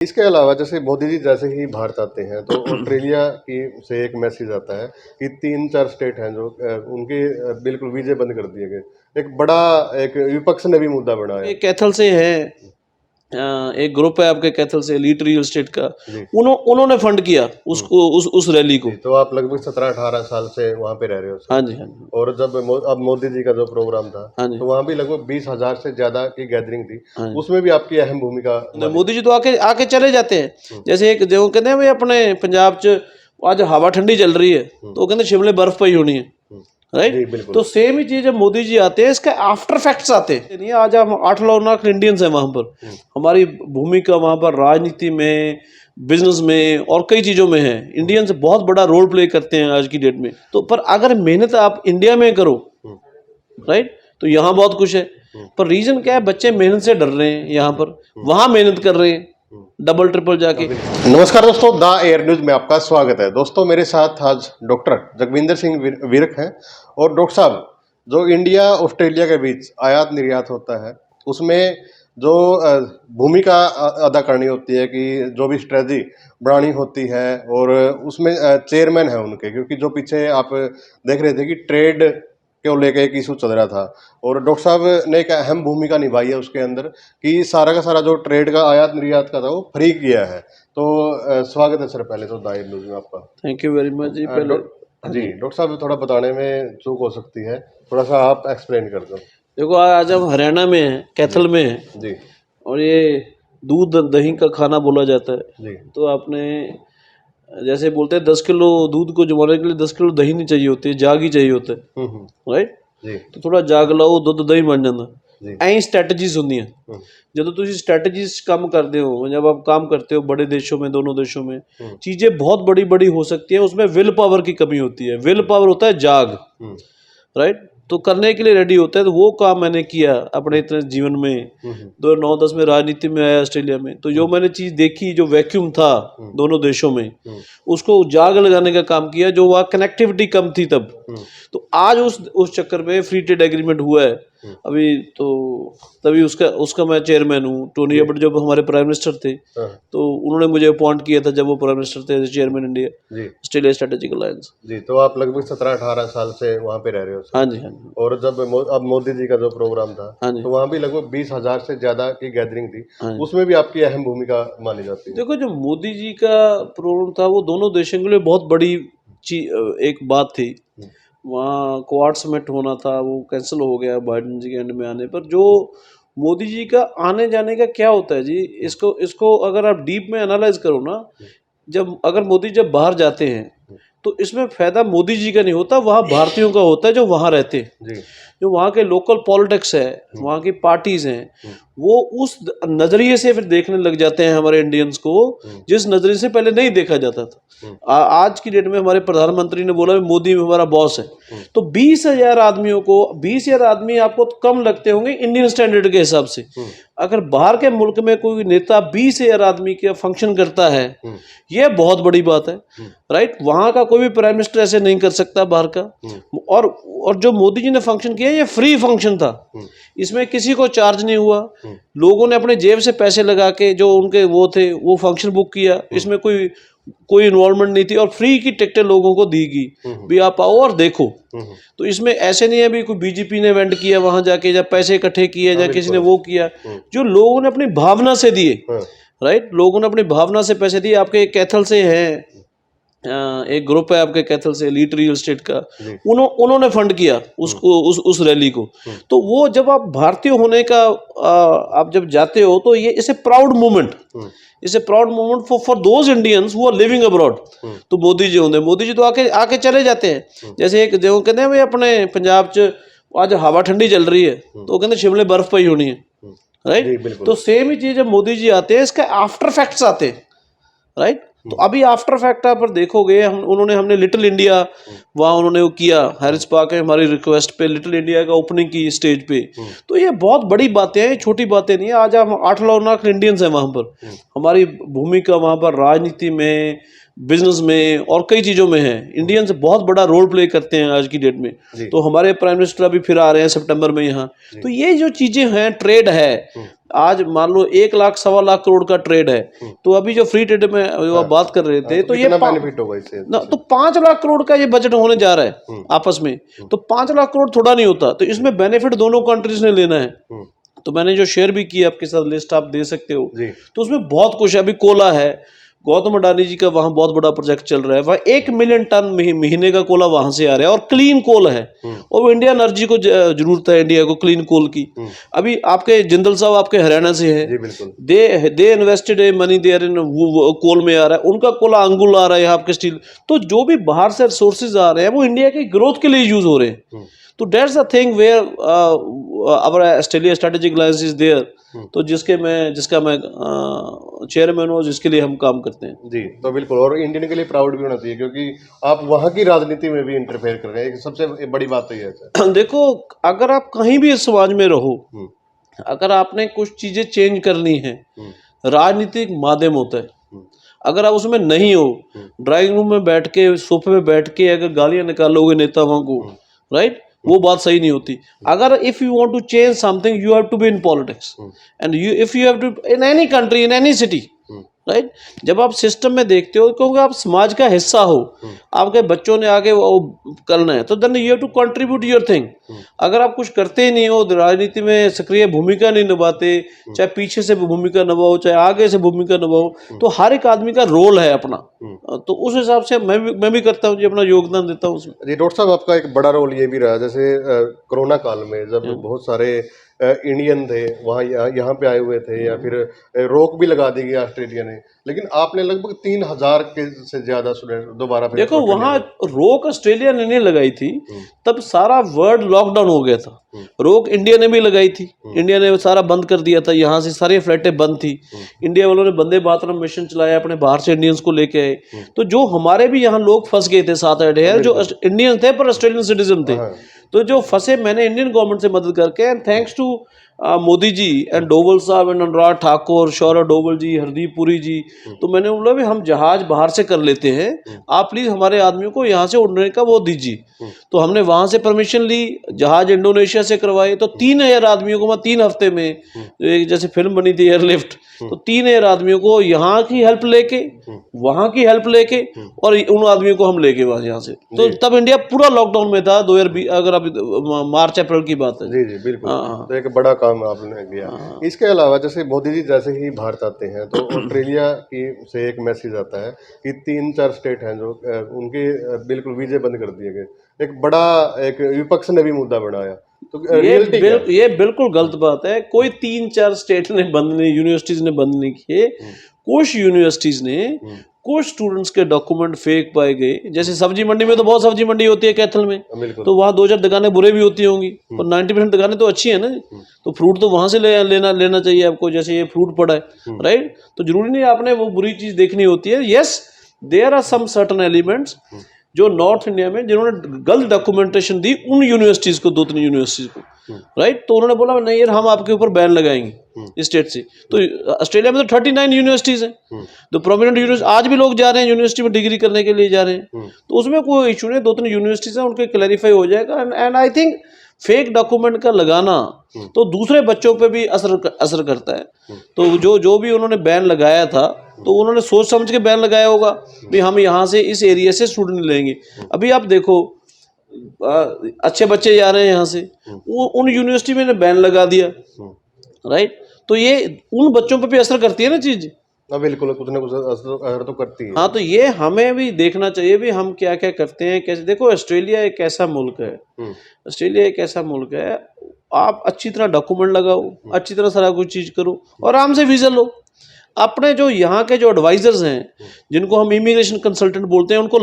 इसके अलावा जैसे मोदी जी जैसे ही भारत आते हैं तो ऑस्ट्रेलिया की से एक मैसेज आता है कि 3-4 स्टेट हैं जो उनके बिल्कुल वीज़े बंद कर दिए गए। एक बड़ा एक विपक्ष ने भी मुद्दा बढ़ाया। ये कैथल से है, एक ग्रुप है आपके कैथल से, एलीट रियल एस्टेट का, जी। उन्होंने फंड किया उसको, उस रैली को। जी, तो आप लगभग 17-18 साल से वहाँ पे रह रहे हो सर। हाँ जी, हाँ जी, और जब अब मोदी जी का जो प्रोग्राम था हाँ जी, तो वहाँ भी लगभग 20,000 से ज़्यादा की गैदरिंग थी। हाँ जी। उसमें भी आपकी अहम भूमिका मानी मोदी जी तो आके आके चले जाते हैं। जैसे एक जो कहते हैं भाई अपने पंजाब च आज हवा ठंडी चल रही है तो कहते शिमले बर्फ पई होनी है, जी, राइट। बिल्कुल। तो सेम ही चीज जब मोदी जी आते हैं इसके आफ्टर फैक्ट्स आते हैं। नहीं, आज हम 8 लाख इंडियंस हैं वहां पर, हमारी भूमिका वहां पर राजनीति में, बिजनेस में और कई चीजों में है। इंडियंस बहुत बड़ा रोल प्ले करते हैं आज की डेट में। तो पर अगर मेहनत आप इंडिया में करो, राइट, तो यहाँ बहुत कुछ है। पर रीजन क्या है, बच्चे मेहनत से डर रहे हैं यहाँ पर, वहां मेहनत कर रहे हैं डबल ट्रिपल जाके। नमस्कार दोस्तों, द एयर न्यूज में आपका स्वागत है। दोस्तों मेरे साथ आज डॉक्टर जगविंदर सिंह विरक हैं। और डॉक्टर साहब, जो इंडिया ऑस्ट्रेलिया के बीच आयात निर्यात होता है उसमें जो भूमिका अदा करनी होती है कि जो भी स्ट्रेटजी बनानी होती है, और उसमें चेयरमैन है उनके, क्योंकि जो पीछे आप देख रहे थे कि ट्रेड को लेकर एक इशू चल रहा था और डॉक्टर साहब ने एक अहम भूमिका निभाई है उसके अंदर कि सारा का सारा जो ट्रेड का आयात निर्यात का था वो फ्री किया है। तो स्वागत है सर पहले तो दायर न्यूज में आपका। थैंक यू वेरी मच जी। पहले जी डॉक्टर साहब, थोड़ा बताने में चूक हो सकती है, थोड़ा सा आप एक्सप्लेन कर दो। देखो, आज हम हरियाणा में हैं, कैथल में हैं, जी और ये दूध दही का खाना बोला जाता है। जी तो आपने जैसे बोलते हैं 10 किलो दूध को जमाने के लिए 10 किलो दही नहीं चाहिए होती, जाग ही चाहिए होता है, राइट। जी तो थोड़ा जाग ਲਾਓ ਦੁੱਧ ਦਹੀਂ ਬਣ ਜਾਂਦਾ। जी ਐਂ स्ट्रैटेजीज ਹੁੰਦੀਆਂ। ਜਦੋਂ ਤੁਸੀਂ स्ट्रैटेजीज काम करते हो, जब आप काम करते हो बड़े देशों में, दोनों देशों में चीज़ें बहुत बड़ी बड़ी हो सकती है, उसमें विल पावर की कमी होती है। विल पावर होता है जाग, राइट। तो करने के लिए रेडी होता है। तो वो काम मैंने किया अपने इतने जीवन में। 2009-10 में राजनीति में आया ऑस्ट्रेलिया में, तो जो मैंने चीज़ देखी, जो वैक्यूम था दोनों देशों में, उसको जाग लगाने का काम किया। जो वहाँ कनेक्टिविटी कम थी तब, तो आज उस चक्कर में फ्री ट्रेड एग्रीमेंट हुआ है अभी। तो तभी उसका मैं चेयरमैन हूँ। टोनी अबट जब हमारे प्राइम मिनिस्टर थे तो उन्होंने मुझे अपॉइंट किया था, जब वो प्राइम मिनिस्टर थे, chairman India Australia strategic alliance. जी, तो आप लगभग 17-18 साल से वहाँ पे रह रहे हो सर। हाँ जी, हाँ जी। और जब अब मोदी जी का जो प्रोग्राम था हाँ जी, तो वहाँ भी लगभग 20,000 से ज्यादा की गैदरिंग थी। हाँ जी। उसमें भी आपकी अहम भूमिका मानी जाती है। देखो, जो मोदी जी का प्रोग्राम था वो दोनों देशों के लिए बहुत बड़ी एक बात थी। वहाँ क्वाड समिट होना था, वो कैंसिल हो गया बाइडेन जी के एंड में आने पर। जो मोदी जी का आने जाने का क्या होता है जी, इसको अगर आप डीप में एनालाइज करो ना, अगर मोदी जब बाहर जाते हैं तो इसमें फायदा मोदी जी का नहीं होता, वहाँ भारतीयों का होता है जो वहाँ रहते हैं। जो वहाँ के लोकल पॉलिटिक्स है, वहाँ की पार्टीज हैं, वो उस नजरिए से फिर देखने लग जाते हैं हमारे इंडियंस को, जिस नजरिए से पहले नहीं देखा जाता था। आज की डेट में हमारे प्रधानमंत्री ने बोला मोदी हमारा बॉस है। तो 20,000 आदमियों को, 20,000 आदमी आपको तो कम लगते होंगे इंडियन स्टैंडर्ड के हिसाब से। अगर बाहर के मुल्क में कोई नेता 20,000 आदमी का फंक्शन करता है, यह बहुत बड़ी बात है, राइट। वहां का कोई भी प्राइम मिनिस्टर ऐसे नहीं कर सकता बाहर का। और जो मोदी जी ने फंक्शन किया, ये फ्री फंक्शन था, इसमें किसी को चार्ज नहीं हुआ। लोगों ने अपने जेब से पैसे लगा के, जो उनके वो थे, वो फंक्शन बुक किया। इसमें कोई इन्वॉल्वमेंट नहीं थी, और फ्री की टिकटें लोगों को दी गई भी आप आओ और देखो। तो इसमें ऐसे नहीं है भी कोई बीजेपी ने इवेंट किया वहां जाके, जब पैसे इकट्ठे किए, या किसी ने वो किया। जो लोगों ने अपनी भावना से दिए, राइट, लोगों ने अपनी भावना से पैसे दिए। आपके कैथल से है, एक ग्रुप है आपके कैथल से, एलीट रियल एस्टेट का, उन्होंने फंड किया उसको, उस रैली को। तो वो जब आप भारतीय होने का आप जब जाते हो तो ये इसे प्राउड मूवमेंट, इसे proud movement for those Indians who are living abroad. तो मोदी जी होंगे, मोदी जी तो आके चले जाते हैं। जैसे एक जो कहते हैं भाई अपने पंजाब च आज हवा ठंडी चल रही है तो कहते शिमले बर्फ पई होनी है, राइट। तो सेम ही चीज जब मोदी जी आते हैं, इसके आफ्टर फैक्ट्स आते हैं, राइट। तो अभी आफ्टर फैक्ट आप देखोगे, हमने लिटिल इंडिया वहाँ उन्होंने वो किया, हैरिस पार्क है, हमारी रिक्वेस्ट पे लिटिल इंडिया का ओपनिंग की स्टेज पे। तो ये बहुत बड़ी बातें हैं, छोटी बातें नहीं है। आज हम 8 लाख इंडियंस हैं वहाँ पर, हमारी भूमिका वहाँ पर राजनीति में, बिजनेस में और कई चीज़ों में है। इंडियंस बहुत बड़ा रोल प्ले करते हैं आज की डेट में। तो हमारे प्राइम मिनिस्टर अभी फिर आ रहे हैं सितंबर में यहाँ। तो ये जो चीज़ें हैं, ट्रेड है, आज मान लो 1 लाख 1.25 करोड़ का ट्रेड है, तो अभी जो फ्री ट्रेड में जो आप बात कर रहे थे, तो ये बेनिफिट होगा इससे ना, तो 5 लाख करोड़ का ये बजट होने जा रहा है आपस में, तो 5 लाख करोड़ थोड़ा नहीं होता, तो इसमें बेनिफिट दोनों कंट्रीज ने लेना है। तो मैंने जो शेयर भी किया आपके साथ, लिस्ट आप दे सकते हो, तो उसमें बहुत कुछ है। अभी कोला है, गौतम अडानी जी का वहां बहुत बड़ा प्रोजेक्ट चल रहा है, वहां 1 मिलियन टन महीने का कोला वहां से आ रहा है, और क्लीन कोल है, और वो इंडिया एनर्जी को जरूरत है, इंडिया को क्लीन कोल की। अभी आपके जिंदल साहब आपके हरियाणा से है, they invested money there in coal में आ रहा है, उनका कोला अंगुल आ रहा है, आपके स्टील। तो जो भी बाहर से रिसोर्सेज आ रहे हैं वो इंडिया की ग्रोथ के लिए यूज हो रहे हैं। तो that's the thing where our Australia strategic alliance is there, तो जिसका मैं चेयरमैन हूँ, जिसके लिए हम काम करते हैं जी। तो बिल्कुल, और इंडियन के लिए प्राउड भी होना चाहिए, क्योंकि आप वहाँ की राजनीति में भी इंटरफेयर कर रहे हैं, सबसे बड़ी बात तो ये है। देखो, अगर आप कहीं भी इस समाज में रहो, अगर आपने कुछ चीजें चेंज करनी है, राजनीति एक माध्यम होता है। अगर आप उसमें नहीं हो, ड्राइंग रूम में बैठ के, सोफे में बैठ के अगर गालियां निकालोगे नेताओं को, राइट, वो बात सही नहीं होती। अगर if you want to change something, you have to be in politics, and you if you have to in any country, in any city, right. जब आप सिस्टम में देखते हो, क्योंकि आप समाज का हिस्सा हो, आपके बच्चों ने आगे वो करना है, तो then you have to contribute your thing. अगर आप कुछ करते ही नहीं हो, राजनीति में सक्रिय भूमिका नहीं निभाते, चाहे पीछे से भूमिका निभाओ, चाहे आगे से भूमिका निभाओ, तो हर एक आदमी का रोल है अपना। तो उस हिसाब से मैं भी करता हूँ जी, अपना योगदान देता हूँ उसमें। जी डॉक्टर साहब, आपका एक बड़ा रोल ये भी रहा, जैसे कोरोना काल में जब बहुत सारे इंडियन थे वहाँ यहाँ पे आए हुए थे, या फिर रोक भी लगा दी गई ऑस्ट्रेलिया ने, लेकिन आपने लगभग 3000 के से ज्यादा स्टूडेंट दोबारा फिर देखो, वहाँ रोक ऑस्ट्रेलिया ने नहीं लगाई थी, तब सारा वर्ल्ड लॉकडाउन हो गया था। रोक इंडिया ने भी लगाई थी, इंडिया ने सारा बंद कर दिया था, यहाँ से सारी फ्लाइटें बंद थी। इंडिया वालों ने वंदे भारत मिशन चलाया, अपने बाहर से इंडियंस को लेके आए। तो जो हमारे भी यहाँ लोग फंस गए थे 7-8 हजार, जो इंडियन थे पर ऑस्ट्रेलियन सिटीजन थे, तो जो फंसे, मैंने इंडियन गवर्नमेंट से मदद करके, and thanks to Modi ji and Doval साहब एंड अनुराग ठाकुर, शौरभ डोवल जी, हरदीप पुरी जी, तो मैंने बोला भी हम जहाज बाहर से कर लेते हैं, आप प्लीज हमारे आदमियों को यहाँ से उड़ने का वो दीजिए। तो हमने वहां से परमिशन ली, जहाज इंडोनेशिया से करवाए, तो 3000 आदमियों को मैं 3 हफ्ते में, एक जैसे फिल्म बनी थी एयरलिफ्ट, तो 3000 आदमियों को यहाँ की हेल्प लेके, वहां की हेल्प लेके, और उन आदमियों को हम लेके वहां यहाँ से। तो तब इंडिया पूरा लॉकडाउन में था 2020, अगर अब मार्च अप्रैल की बात है। जी जी बिल्कुल। तो एक बड़ा काम आपने किया। इसके अलावा जैसे मोदी जी जैसे ही भारत आते हैं, तो ऑस्ट्रेलिया की से एक मैसेज आता है कि 3-4 स्टेट हैं जो उनके बिल्कुल वीजे बंद कर दिए गए। एक बड़ा, एक विपक्ष ने भी मुद्दा बढ़ाया, तो ये बिल्कुल गलत बात है। कोई 3-4 स्टेट ने बंद नहीं, यूनिवर्सिटीज ने बंद नहीं किए। कुछ यूनिवर्सिटीज ने, कुछ स्टूडेंट्स के डॉक्यूमेंट फेक पाए गए। जैसे सब्जी मंडी में, तो बहुत सब्जी मंडी होती है कैथल में, तो वहाँ 2-4 दुकानें बुरे भी होती होंगी, और 90% दुकानें तो अच्छी है ना। तो फ्रूट तो वहां से लेना चाहिए आपको, जैसे ये फ्रूट पड़ा है, राइट। तो जरूरी नहीं आपने वो बुरी चीज देखनी होती है। Yes, there are some certain elements जो नॉर्थ इंडिया में जिन्होंने गलत डॉक्यूमेंटेशन दी उन यूनिवर्सिटीज को, 2-3 यूनिवर्सिटीज को, राइट। तो उन्होंने बोला नहीं यार, हम आपके ऊपर बैन लगाएंगे स्टेट से। तो ऑस्ट्रेलिया में तो 39 यूनिवर्सिटीज हैं, तो प्रोमिनेंट यूनिवर्सिटी, आज भी लोग जा रहे हैं यूनिवर्सिटी में डिग्री करने के लिए जा रहे हैं, तो उसमें कोई इशू नहीं। 2-3 यूनिवर्सिटीज हैं, उनके क्लैरिफाई हो जाएगा। And I think fake document का लगाना तो दूसरे बच्चों पे भी असर करता है। तो जो भी उन्होंने बैन लगाया था, तो उन्होंने सोच समझ के बैन लगाया होगा भी हम यहाँ से इस एरिया से स्टूडेंट लेंगे। अभी आप देखो, अच्छे बच्चे जा रहे हैं यहाँ से, वो उन यूनिवर्सिटी में बैन लगा दिया, राइट। तो ये उन बच्चों पे भी असर करती है ना चीज। बिल्कुल, कुछ ना कुछ असर तो करती है। हाँ, तो ये हमें भी देखना चाहिए भी हम क्या क्या करते हैं, कैसे। देखो, ऑस्ट्रेलिया एक ऐसा मुल्क है, ऑस्ट्रेलिया एक ऐसा मुल्क है, आप अच्छी तरह डॉक्यूमेंट लगाओ, अच्छी तरह सारा कुछ चीज करो, और आराम से वीजा लो। अपने जो यहाँ के जो एडवाइजर्स हैं, जिनको हम इमिग्रेशन कंसल्टेंट बोलते हैं, उनको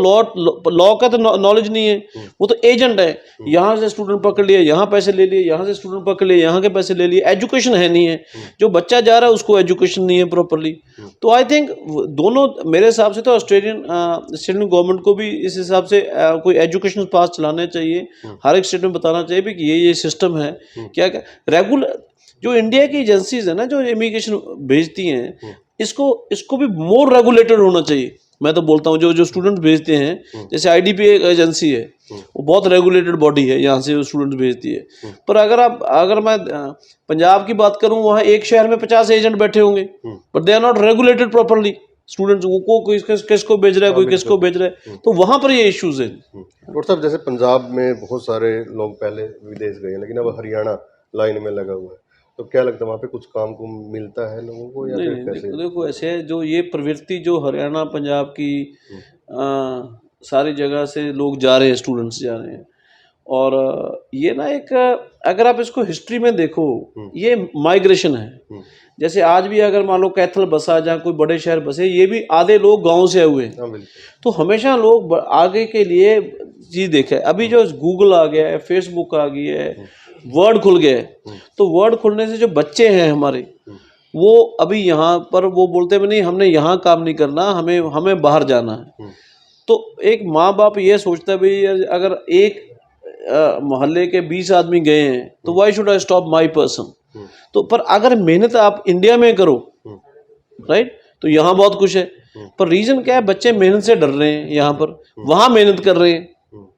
लॉ का तो नॉलेज नहीं है, वो तो एजेंट है। यहाँ से स्टूडेंट पकड़ लिया, यहाँ पैसे ले लिए, यहाँ से स्टूडेंट पकड़ लिए, यहाँ के पैसे ले लिए। एजुकेशन है नहीं है, जो बच्चा जा रहा है उसको एजुकेशन नहीं है प्रॉपरली। तो आई थिंक दोनों, मेरे हिसाब से तो ऑस्ट्रेलियन गवर्नमेंट को भी इस हिसाब से कोई एजुकेशन पास चलाने चाहिए, हर एक स्टेट में बताना चाहिए भी कि ये सिस्टम है। क्या रेगुलर जो इंडिया की एजेंसीज है ना, जो इमिग्रेशन भेजती हैं, इसको भी मोर रेगुलेटेड होना चाहिए। मैं तो बोलता हूँ जो स्टूडेंट भेजते हैं, जैसे आईडीपी एक एजेंसी है, वो बहुत रेगुलेटेड बॉडी है, यहाँ से स्टूडेंट भेजती है। पर अगर मैं पंजाब की बात करूँ, वहाँ एक शहर में 50 एजेंट बैठे होंगे, but they are not regulated properly. Students को किसको भेज रहा है, कोई किसको भेज रहा है, तो वहाँ पर ये इश्यूज है। डॉक्टर साहब, जैसे पंजाब में बहुत सारे लोग पहले विदेश गए हैं, लेकिन अब हरियाणा लाइन में लगा हुआ है, तो क्या लगता है वहाँ पे कुछ काम को मिलता है लोगों को, या नहीं फिर नहीं, कैसे? देखो ऐसे है, जो ये प्रवृत्ति जो हरियाणा पंजाब की सारी जगह से लोग जा रहे हैं, स्टूडेंट्स जा रहे हैं, और ये ना एक अगर आप इसको हिस्ट्री में देखो, ये माइग्रेशन है। जैसे आज भी अगर मान लो कैथल बसा, जहाँ कोई बड़े शहर बसे, ये भी आधे लोग गांव से आए हुए हैं। हाँ, बिल्कुल। तो हमेशा लोग आगे के लिए चीज देखे। अभी जो गूगल आ गया है, फेसबुक आ गई है, वर्ड खुल गया है, तो वर्ड खुलने से जो बच्चे हैं हमारे, वो अभी यहाँ पर वो बोलते हैं नहीं, हमने यहाँ काम नहीं करना, हमें बाहर जाना है। तो एक माँ बाप ये सोचता है भाई, अगर एक मोहल्ले के 20 आदमी गए हैं, तो why should I stop my person. तो पर अगर मेहनत आप इंडिया में करो, राइट, तो यहाँ बहुत कुछ है। पर रीजन क्या है, बच्चे मेहनत से डर रहे हैं यहाँ पर, वहाँ मेहनत कर रहे हैं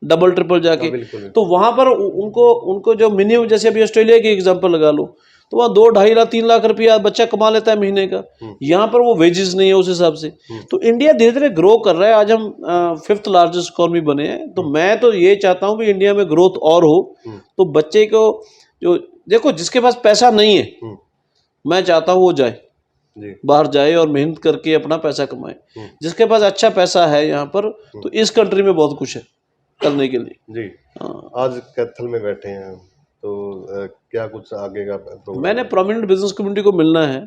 डबल ट्रिपल जाके। तो वहाँ पर उनको जो मिनिमम, जैसे अभी ऑस्ट्रेलिया की एग्जांपल लगा लो, तो वहाँ 2-2.5 लाख 3 लाख रुपया बच्चा कमा लेता है महीने का। यहाँ पर वो वेजेस नहीं है उस हिसाब से। तो इंडिया धीरे धीरे ग्रो कर रहा है। आज हम 5th लार्जेस्ट इकोनॉमी बने हैं। तो मैं तो ये चाहता हूँ कि इंडिया में ग्रोथ और हो। तो बच्चे को जो देखो, जिसके पास पैसा नहीं है, मैं चाहता हूँ वो जाए, बाहर जाए और मेहनत करके अपना पैसा कमाए। जिसके पास अच्छा पैसा है यहाँ पर, तो इस कंट्री में बहुत कुछ है करने के लिए। जी हाँ। आज कैथल में बैठे हैं, तो क्या कुछ आगे का प्रोग्राम? मैंने प्रोमिनेंट बिजनेस कम्युनिटी को मिलना है।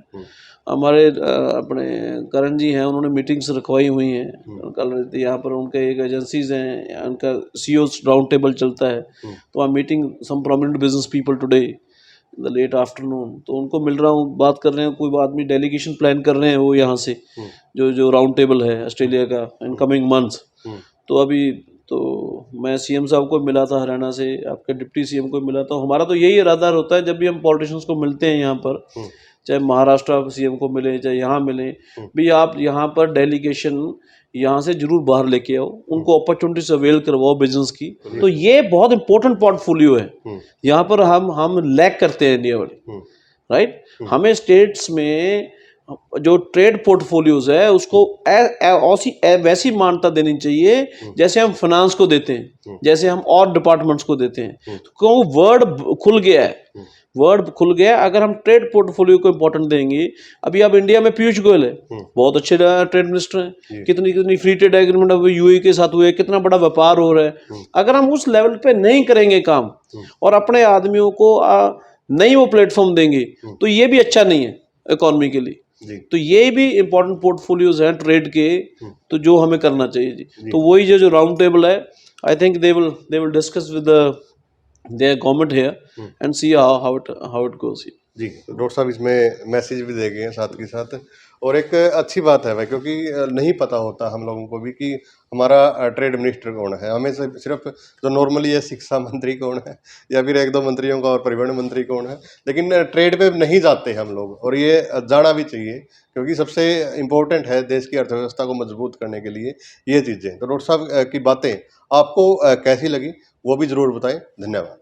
हमारे अपने करण जी हैं, उन्होंने मीटिंग्स रखवाई हुई हैं कल। यहाँ पर उनके एक एजेंसीज हैं, उनका सीईओज राउंड टेबल चलता है। तो I meeting some prominent business people today in the late afternoon. तो उनको मिल रहा हूँ, बात कर रहे हैं, कोई आदमी डेलीगेशन प्लान कर रहे हैं वो यहाँ से, जो राउंड टेबल है ऑस्ट्रेलिया का इन कमिंग मंथ्स। तो अभी तो मैं सीएम साहब को मिला था हरियाणा से, आपके डिप्टी सीएम को मिला था। हमारा तो यही इरादा होता है, जब भी हम पॉलिटिशियंस को मिलते हैं यहाँ पर, चाहे महाराष्ट्र सीएम को मिले, चाहे यहाँ मिले, भी आप यहाँ पर डेलीगेशन यहाँ से जरूर बाहर लेके आओ, उनको अपॉर्चुनिटीज अवेल करवाओ बिजनेस की। तो ये बहुत इंपॉर्टेंट पोर्टफोलियो है। यहाँ पर हम लैक करते हैं इंडिया वाले, राइट। हमें स्टेट्स में जो ट्रेड पोर्टफोलियोज है उसको वैसी मान्यता देनी चाहिए जैसे हम फाइनेंस को देते हैं, जैसे हम और डिपार्टमेंट्स को देते हैं। तो क्यों वर्ड खुल गया है, वर्ड खुल गया। अगर हम ट्रेड पोर्टफोलियो को इंपॉर्टेंट देंगे, अभी आप इंडिया में पीयूष गोयल है, बहुत अच्छे ट्रेड मिनिस्टर हैं, कितनी फ्री ट्रेड एग्रीमेंट अब यूएई के साथ हुए, कितना बड़ा व्यापार हो रहा है। अगर हम उस लेवल पे नहीं करेंगे काम और अपने आदमियों को नहीं वो प्लेटफॉर्म देंगे, तो ये भी अच्छा नहीं है इकोनॉमी के लिए। तो ये भी इंपॉर्टेंट पोर्टफोलियोज हैं ट्रेड के, तो जो हमें करना चाहिए जी। तो वही जो राउंड टेबल है, I think they will discuss with their government here and see how it goes. जी, तो डॉक्टर साहब इसमें मैसेज भी दे गए हैं साथ के साथ, और एक अच्छी बात है भाई, क्योंकि नहीं पता होता हम लोगों को भी कि हमारा ट्रेड मिनिस्टर कौन है। हमें सिर्फ जो नॉर्मली है शिक्षा मंत्री कौन है, या फिर 1-2 मंत्रियों का और परिवहन मंत्री कौन है, लेकिन ट्रेड पे नहीं जाते हम लोग, और ये जाना भी चाहिए, क्योंकि सबसे इम्पोर्टेंट है देश की अर्थव्यवस्था को मजबूत करने के लिए ये चीज़ें। तो डॉक्टर साहब की बातें आपको कैसी लगी, वो भी ज़रूर बताएं। धन्यवाद।